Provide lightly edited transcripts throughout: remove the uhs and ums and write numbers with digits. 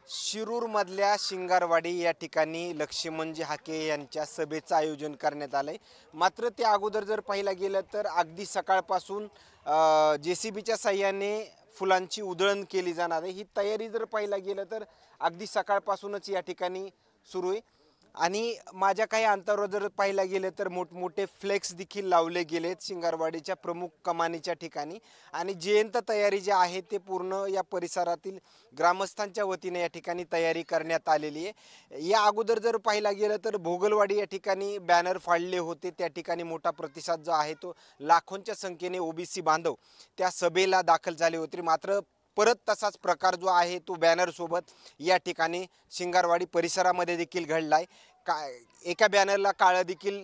शिरूरमधल्या शिंगारवाडी या ठिकाणी लक्ष्मणजी हाके यांच्या सभेचं आयोजन करण्यात आलंय। मात्र त्या अगोदर जर पाहिला गेलं तर अगदी सकाळपासून JCBच्या साह्याने फुलांची उधळण केली जाणार आहे। ही तयारी जर पाहिला गेलं तर अगदी सकाळपासूनच या ठिकाणी सुरू आहे आणि माझ्या काही अंतरावर जर पाहिला गेलं तर मोठमोठे फ्लेक्स देखील लावले गेलेत शिंगारवाडीच्या प्रमुख कमानीच्या ठिकाणी आणि जयंत तयारी जी आहे ते पूर्ण या परिसरातील ग्रामस्थांच्या वतीने या ठिकाणी तयारी करण्यात आलेली आहे। या अगोदर जर पाहिला गेलं तर भोगलवाडी या ठिकाणी बॅनर फाडले होते, त्या ठिकाणी मोठा प्रतिसाद जो आहे तो लाखोंच्या संख्येने OBC बांधव त्या सभेला दाखल झाले होते। मात्र परत तसाच प्रकार जो आहे तो बॅनर सोबत या ठिकाणी शिंगारवाडी परिसरामध्ये देखील घडलाय। एका बॅनरला काळं देखील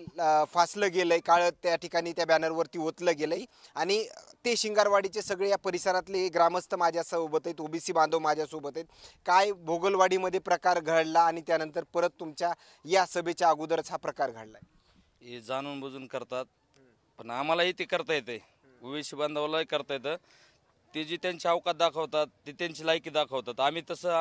फासलं गेलंय, काळं त्या ठिकाणी त्या बॅनरवरती ओतलं गेलंय आणि ते शिंगारवाडीचे सगळे या परिसरातले ग्रामस्थ माझ्यासोबत आहेत, OBC बांधव माझ्यासोबत आहेत। काय भोगलवाडीमध्ये प्रकार घडला आणि त्यानंतर परत तुमच्या या सभेच्या अगोदरच हा प्रकार घडलाय? हे जाणून बुजून करतात, पण आम्हालाही ते करता येते, OBC बांधवालाही करता येतं। ते जी त्यांची अवकात दाखवतात ते त्यांची लायकी दाखवतात। आम्ही तसं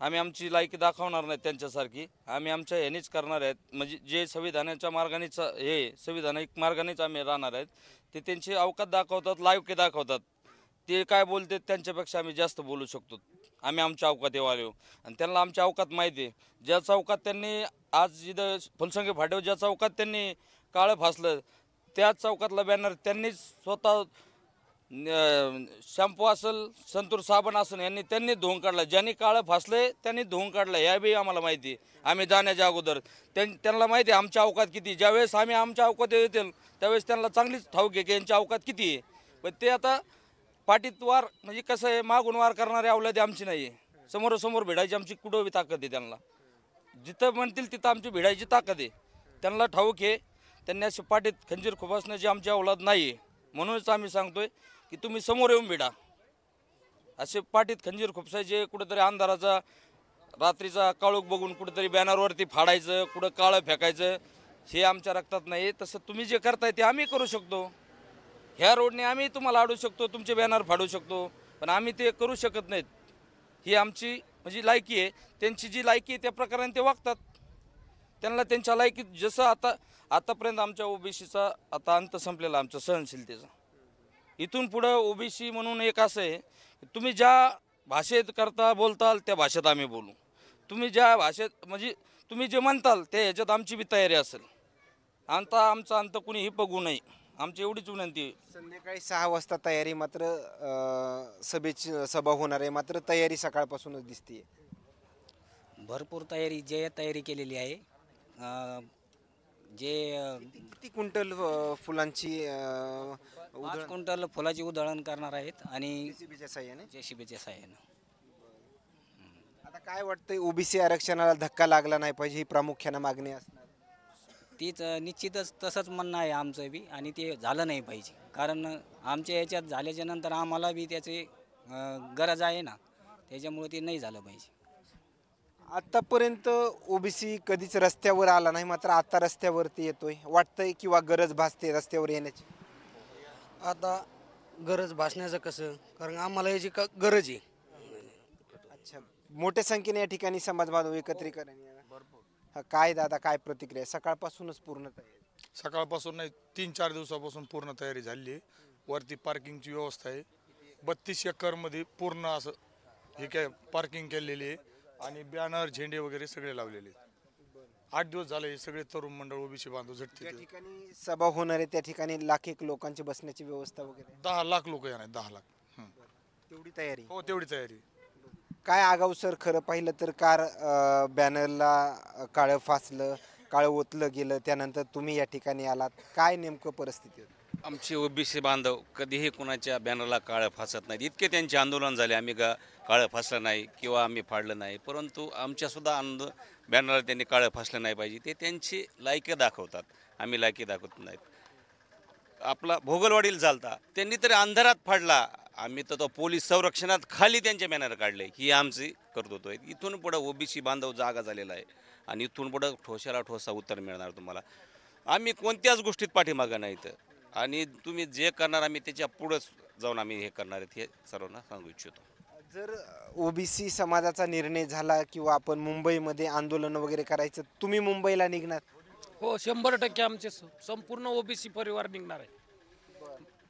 आम्ही आमची लायकी दाखवणार नाही त्यांच्यासारखी, आम्ही आमच्या ह्यानेच करणार आहेत। म्हणजे जे संविधानाच्या मार्गानेच हे संविधानिक मार्गानेच आम्ही राहणार आहेत। ते त्यांची अवकात दाखवतात, लायकी दाखवतात। ते काय बोलतात त्यांच्यापेक्षा आम्ही जास्त बोलू शकतो। आम्ही आमच्या अवकातीवर येऊ आणि त्यांना आमच्या अवकात माहिती आहे। ज्या चौकात त्यांनी आज इथं फुलसंगे फाट्यावर ज्या चौकात त्यांनी काळं फासलं त्या चौकातला बॅनर त्यांनीच स्वतः शॅम्पू असेल, संतूर साबण असेल यांनी त्यांनी धुवून काढला। ज्यांनी काळं फासले त्यांनी धुवून काढलं, या बी आम्हाला माहिती आहे। आम्ही जाण्याच्या अगोदर त्यांना माहिती आहे आमच्या अवकात किती। ज्यावेळेस आम्ही आमच्या अवकात येतील त्यावेळेस त्यांना चांगलीच ठाऊक आहे की यांच्या अवकात किती आहे। पण ते आता पाठीत वार म्हणजे कसं आहे, मागून वार करणारे अवलादी आमची नाही आहे। समोरासमोर भिडायची आमची कुठं बी ताकद आहे। त्यांना जिथं म्हणतील तिथं आमची भिडायची ताकद आहे। त्यांना ठाऊक आहे त्यांनी अशी पाठीत खंजीर खुपसण्याची आमची अवलाद नाही आहे। म्हणूनच आम्ही सांगतोय की तुम्ही समोर येऊन भिडा। असे पाठीत खंजीर खुपसायचे, कुठेतरी अंधाराचा रात्रीचा काळोख बघून कुठेतरी बॅनरवरती फाडायचं, कुठं काळं फेकायचं, हे आमच्या रक्तात नाही। तसं तुम्ही जे करताय ते आम्ही करू शकतो। ह्या रोडने आम्ही तुम्हाला अडवू शकतो, तुमचे बॅनर फाडू शकतो, पण आम्ही ते करू शकत नाहीत। ही आमची म्हणजे लायकी आहे। त्यांची जी लायकी आहे त्या प्रकाराने ते वागतात। त्यांना त्यांच्या लायकीत जसं आतापर्यंत आमच्या OBCचा आता अंत संपलेला आमच्या सहनशीलतेचा। इथून पुढं OBC म्हणून एक असं आहे, तुम्ही ज्या भाषेत करता बोलताल त्या भाषेत आम्ही बोलू। तुम्ही ज्या भाषेत म्हणजे तुम्ही जे म्हणताल त्या ह्याच्यात आमची बी तयारी असेल। आमचा अंत कुणीही बघू नये, आमची एवढीच विनंती आहे। संध्याकाळी 6 वाजता तयारी, मात्र सभेची सभा होणार आहे, मात्र तयारी सकाळपासूनच दिसते। भरपूर तयारी केलेली आहे। जे किती क्विंटल फुलांची 5 क्विंटल फुलाची उधळण करणार आहेत आणि JCBच्या साह्याने? JCBच्या साह्यानं। आता काय वाटतंय, OBC आरक्षणाला धक्का लागला नाही पाहिजे ही प्रामुख्याने मागणी असणार? तीच निश्चितच तसंच म्हणणं आहे आमचं बी, आणि ते झालं नाही पाहिजे। कारण आमच्या याच्यात झाल्याच्या नंतर आम्हाला बी त्याची गरज आहे ना, त्याच्यामुळे ते नाही झालं पाहिजे। आतापर्यंत OBC कधीच रस्त्यावर आला नाही, मात्र आता रस्त्यावरती येतोय, वाटतंय किंवा गरज भासते रस्त्यावर येण्याची? आता गरज भासण्याचं कसं, कारण आम्हाला याची गरज आहे। अच्छा, मोठ्या संख्येने या ठिकाणी समाज बांधव एकत्रीकरण काय दादा, काय प्रतिक्रिया? सकाळपासूनच पूर्ण तयारी? सकाळपासून नाही, 3-4 दिवसापासून पूर्ण तयारी झाली आहे। वरती पार्किंगची व्यवस्था आहे। 32 एकरमध्ये पूर्ण असं हे काय पार्किंग केलेली आहे आणि बॅनर झेंडे वगैरे सगळे लावलेले आहेत। 8 दिवस झाले हे सगळे तरुण मंडळ OBC बांधव झटते। त्या ठिकाणी सभा होणार आहे, त्या ठिकाणी लाख एक लोकांची बसण्याची व्यवस्था वगैरे? 10 लाख लोक येणार, 10 लाख। तेवढी तयारी? हो, तेवढी तयारी। काय आगाऊ सर, खरं पाहिलं तर कार बॅनरला काळं फासलं, काळं ओतलं गेलं, त्यानंतर तुम्ही या ठिकाणी आलात, काय नेमकं परिस्थिती होती? आमचे OBC बांधव कधीही कुणाच्या बॅनरला काळं फासत नाहीत। इतके त्यांचे आंदोलन झाले, आम्ही काळं फासलं नाही किंवा आम्ही फाडलं नाही, परंतु आमच्यासुद्धा बॅनरला त्यांनी काळं फासलं नाही पाहिजे। ते त्यांची लायकी दाखवतात, आम्ही लायकी दाखवत नाहीत। आपला भोगलवाडीला चालता त्यांनी तरी अंधारात फाडला, आम्ही तर तो पोलीस संरक्षणात खाली त्यांचे बॅनर काढले, ही आमची करतोय। इथून पुढं OBC बांधव जागा झालेला आहे आणि इथून पुढं ठोसाला ठोसा उत्तर मिळणार तुम्हाला। आम्ही कोणत्याच गोष्टीत पाठीमागं नाहीत आणि तुम्ही जे करणार आम्ही त्याच्या पुढंच जाऊन आम्ही हे करणार आहेत, हे सर्वांना सांगू इच्छितो। जर ओबीसी समाजाचा निर्णय झाला किंवा आपण मुंबईमध्ये आंदोलन वगैरे करायचं, तुम्ही मुंबईला निघणार? हो 100% आमचे संपूर्ण ओबीसी परिवार निघणार आहे,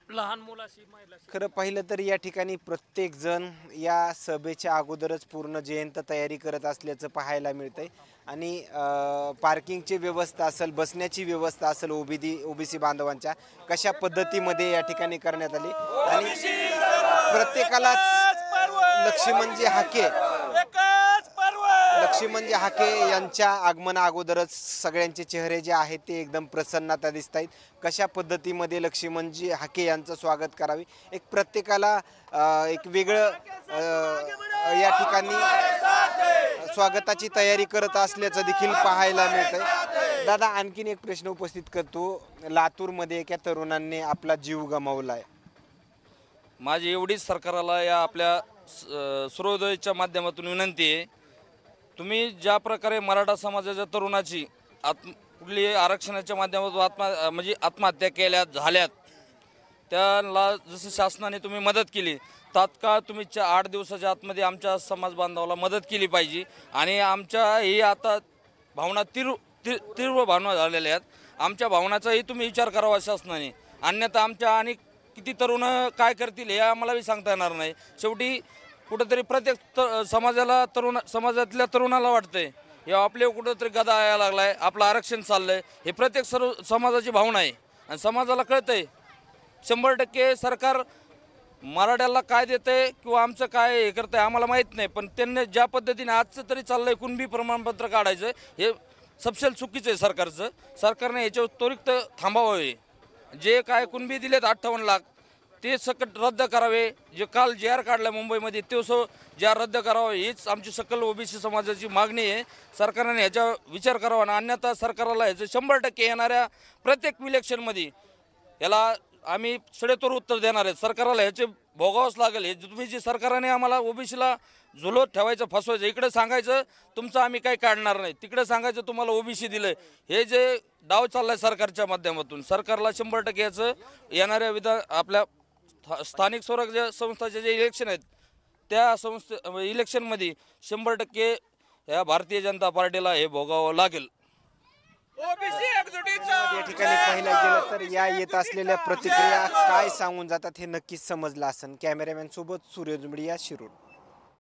लहान मुलाशी महिलाशी. खरं पाहिलं तर या ठिकाणी प्रत्येक जण या सभेच्या अगोदरच पूर्ण जयंत तयारी करत असल्याचं पाहायला मिळतंय. आणि पार्किंगची व्यवस्था असेल, बसण्याची व्यवस्था असेल, ओबीसी बांधवांच्या कशा पद्धतीमध्ये या ठिकाणी करण्यात आली. आणि प्रत्येकालाच लक्ष्मणजी हाके यांच्या आगमना अगोदरच सगळ्यांचे चेहरे जे आहेत ते एकदम प्रसन्नता दिसत आहेत. कशा पद्धतीमध्ये लक्ष्मणजी हाके यांचं स्वागत करावे, एक प्रत्येकाला एक वेगळं या ठिकाणी स्वागताची तयारी करत असल्याचं देखील पाहायला मिळतंय. दादा, आणखीन एक प्रश्न उपस्थित करतो. लातूरमध्ये एका तरुणांनी आपला जीव गमावलाय. माझी एवढीच सरकारला या आपल्या सूर्योदयच्या माध्यमातून विनंती आहे, तुम्ही ज्या प्रकारे मराठा समाजाच्या तरुणाची कुठली आरक्षणाच्या माध्यमातून म्हणजे आत्महत्या झाल्यात, त्याला जसं शासनाने तुम्ही मदत केली, तात्काळ तुम्ही 8 दिवसाच्या आतमध्ये आमच्या समाज बांधवाला मदत केली पाहिजे. आणि आमच्या ही आता भावना तीव्र भावना झालेल्या आहेत. आमच्या भावनाचाही तुम्ही विचार करावा शासनाने, अन्यथा आमच्या आणि किती तरुण काय करतील हे आम्हालाही सांगता येणार नाही. शेवटी कुठंतरी प्रत्येक समाजातल्या तरुणाला वाटतंय हे आपले कुठंतरी गदा यायला लागलाय, आपलं आरक्षण चाललंय, हे प्रत्येक समाजाची भावना आहे. आणि समाजाला कळतंय 100% सरकार मराठ्याला काय देतंय किंवा आमचं काय हे करतंय आम्हाला माहीत नाही. पण त्यांनी ज्या पद्धतीने आजचं तरी चाललंय कुणबी प्रमाणपत्र काढायचं, हे सपशेल चुकीचं आहे सरकारचं. सरकारने याच्यावर त्वरित थांबावे. जे काय कुणबी दिलेत 58 लाख ते सकट रद्द करावे. जे काल JR काढला मुंबईमध्ये ते JR रद्द करावं, हीच आमची सकल ओबीसी समाजाची मागणी आहे. सरकारने ह्याचा विचार करावा आणि अन्यथा सरकारला ह्याचं 100% येणाऱ्या प्रत्येक इलेक्शनमध्ये याला आम्ही सडेतोड उत्तर देणार आहेत. सरकारला ह्याचे भोगावंच लागेल. हे तुम्ही जे सरकारने आम्हाला ओबीसीला झुलत ठेवायचं, फसवायचं, इकडे सांगायचं तुमचं आम्ही काही काढणार नाही, तिकडे सांगायचं तुम्हाला ओबीसी दिलं, हे जे डाव चाललाय सरकारच्या माध्यमातून, सरकारला 100% याचं येणाऱ्या आपल्या स्थानिक स्वराज्य संस्थाचे जे इलेक्शन आहेत त्या इलेक्शनमध्ये 100% या भारतीय जनता पार्टीला हे भोगावं लागेल. या ठिकाणी पाहिलं गेलं तर या येत असलेल्या प्रतिक्रिया काय सांगून जातात हे नक्कीच समजलं असेल. कॅमेरामॅन सोबत सूर्य जुंबडिया, शिरूर.